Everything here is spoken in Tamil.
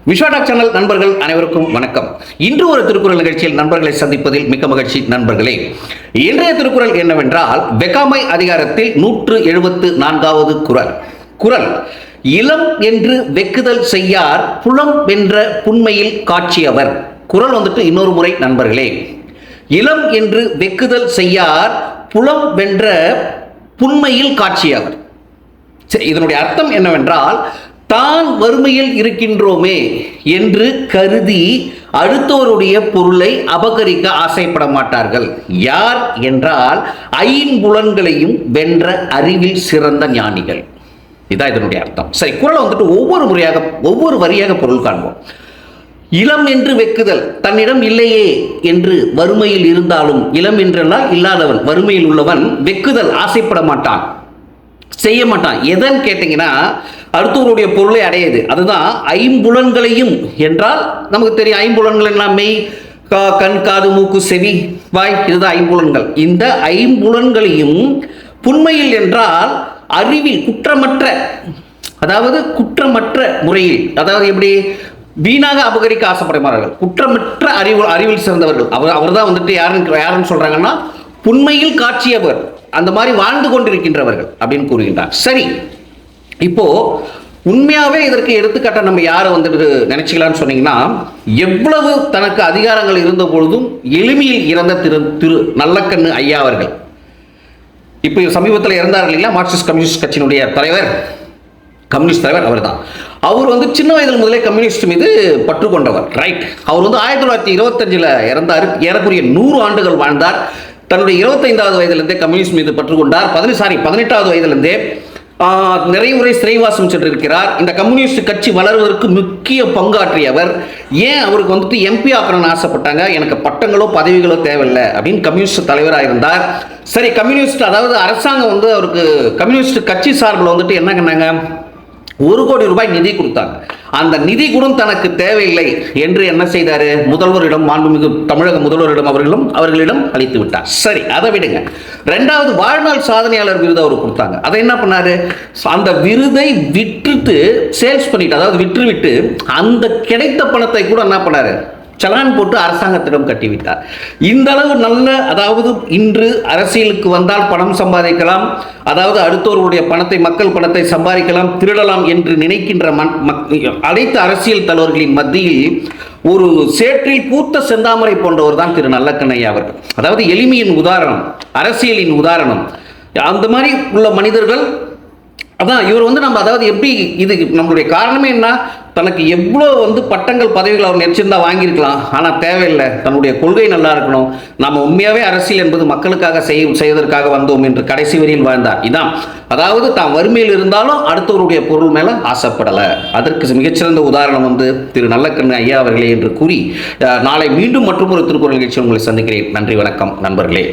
விஸ்வாடாக் சேனல் நண்பர்கள் அனைவருக்கும் வணக்கம். இன்று ஒரு திருக்குறள் நிகழ்ச்சியில் நண்பர்களை சந்திப்பதில் மிக்க மகிழ்ச்சி. நண்பர்களே, இன்றைய திருக்குறள் என்னவென்றால் வெகாமை அதிகாரத்தில் 174வது குறள் இளம் என்று வெக்குதல் செய்யார் புலம் வென்ற புன்மையில் காட்சியவர். குறள் இன்னொரு முறை நண்பர்களே, இளம் என்று வெக்குதல் செய்யார் புலம் வென்ற புன்மையில் காட்சியவர். இதனுடைய அர்த்தம் என்னவென்றால், தான் வறுமையில் இருக்கின்றோமே என்று கருதி அடுத்தவருடைய பொருளை அபகரிக்க ஆசைப்பட மாட்டார்கள். யார் என்றால் ஐம்புலன்களையும் வென்ற அறிவில் சிறந்த ஞானிகள். இதான் இதனுடைய அர்த்தம். சரி, குறளை ஒவ்வொரு வரியாக பொருள் காண்போம். இளம் என்று வெக்குதல், தன்னிடம் இல்லையே என்று வறுமையில் இருந்தாலும், இளம் என்றெல்லாம் இல்லாதவன், வறுமையில் உள்ளவன் வெக்குதல் ஆசைப்பட மாட்டான், செய்ய மாட்டான். எதன்னு கேட்டீங்கன்னா, அடுத்தவருடைய பொருளை அடையுது. அதுதான் ஐம்புலன்களையும் என்றால் நமக்கு தெரியும். ஐம்புலன்கள் எல்லாம் மெய், கண், காது, மூக்கு, செவி, வாய், இதுதான் ஐம்புலன்கள். இந்த ஐம்புலன்களையும் புன்மையில் என்றால் அறிவில் குற்றமற்ற, அதாவது குற்றமற்ற முறையில், அதாவது எப்படி வீணாக அபகரிக்க ஆசைப்படுகிறார்கள். குற்றமற்ற அறிவில் சிறந்தவர்கள். அவர் தான் யாருன்னு சொல்றாங்கன்னா புன்மையில் காட்சியவர், அந்த மாதிரி வாழ்ந்து கொண்டிருக்கின்றவர்கள் அப்படின்னு கூறுகின்றார். சரி, இப்போ உண்மையாவே இதற்கு எடுத்துக்காட்ட நம்ம யாரை நினைச்சுக்கலாம்னு சொன்னீங்கன்னா, எவ்வளவு தனக்கு அதிகாரங்கள் இருந்த பொழுதும் எளிமையில் இறந்த திரு நல்லக்கண்ணு ஐயா அவர்கள். இப்போ சமீபத்தில் இறந்தார் இல்லைங்களா, மார்க்சிஸ்ட் கம்யூனிஸ்ட் கட்சியினுடைய கம்யூனிஸ்ட் தலைவர் அவர் தான். அவர் சின்ன வயதில் முதலே கம்யூனிஸ்ட் மீது பற்று கொண்டவர். ரைட். அவர் 1925 இறந்தார். ஏறக்குரிய 100 ஆண்டுகள் வாழ்ந்தார். தன்னுடைய 25வது வயதிலிருந்தே கம்யூனிஸ்ட் மீது பற்றுக்கொண்டார். 18வது வயதிலிருந்தே நிறைய முறை சிறைவாசம் சென்றிருக்கிறார். இந்த கம்யூனிஸ்ட் கட்சி வளர்வதற்கு முக்கிய பங்காற்றியவர். ஏன் அவருக்கு எம்பி ஆக்கணும்னு ஆசைப்பட்டாங்க, எனக்கு பட்டங்களோ பதவிகளோ தேவையில்லை அப்படின்னு கம்யூனிஸ்ட் தலைவராக இருந்தார். சரி, கம்யூனிஸ்ட் அதாவது அரசாங்கம் அவருக்கு கம்யூனிஸ்ட் கட்சி சார்பில் என்ன பண்ணாங்க, 1 கோடி ரூபாய் நிதி கொடுத்தாங்க. அந்த நிதி கூட தனக்கு தேவையில்லை என்று என்ன செய்தாரு, முதல்வரிடம், மாண்புமிகு தமிழக முதல்வரிடம் அவர்களிடம் அளித்து விட்டார். சரி, அதை விடுங்க. 2வது வாழ்நாள் சாதனையாளர் விருது அவர் கொடுத்தாங்க. அதை என்ன பண்ணாரு, அந்த விருதை சேல்ஸ் பண்ணிட்டு, அதாவது விற்றுவிட்டு அந்த கிடைத்த பணத்தை கூட என்ன பண்ணாரு, சலான் போட்டு அரசாங்கத்திடம் கட்டிவிட்டார். இந்த அளவு நல்ல, அதாவது இன்று அரசியலுக்கு வந்தால் பணம் சம்பாதிக்கலாம், அதாவது அடுத்தவர்களுடைய பணத்தை, மக்கள் பணத்தை சம்பாதிக்கலாம், திருடலாம் என்று நினைக்கின்ற அனைத்து அரசியல் தலைவர்களின் மத்தியில் ஒரு சேற்றில் பூத்த செந்தாமரை போன்றவர் தான் திரு நல்லக்கண்ணையா அவர்கள். அதாவது எளிமையின் உதாரணம், அரசியலின் உதாரணம். அந்த மாதிரி உள்ள மனிதர்கள் அதான் இவர் நம்ம, அதாவது எப்படி இது நம்மளுடைய காரணமே என்ன, தனக்கு எவ்வளோ பட்டங்கள் பதவிகள் அவர் நினைச்சிருந்தா வாங்கியிருக்கலாம், ஆனால் தேவையில்லை, தன்னுடைய கொள்கை நல்லா இருக்கணும், நம்ம உண்மையாகவே அரசியல் என்பது மக்களுக்காக செய்வதற்காக வந்தோம் என்று கடைசி வரியில் வாழ்ந்தார். இதான், அதாவது தான் வறுமையில் இருந்தாலும் அடுத்தவருடைய பொருள் மேலே ஆசைப்படலை. அதற்கு மிகச்சிறந்த உதாரணம் திரு நல்லக்கண்ணு ஐயா அவர்களே என்று கூறி, நாளை மீண்டும் மற்றொரு திருக்குறள் நிகழ்ச்சி உங்களை சந்திக்கிறேன். நன்றி, வணக்கம் நண்பர்களே.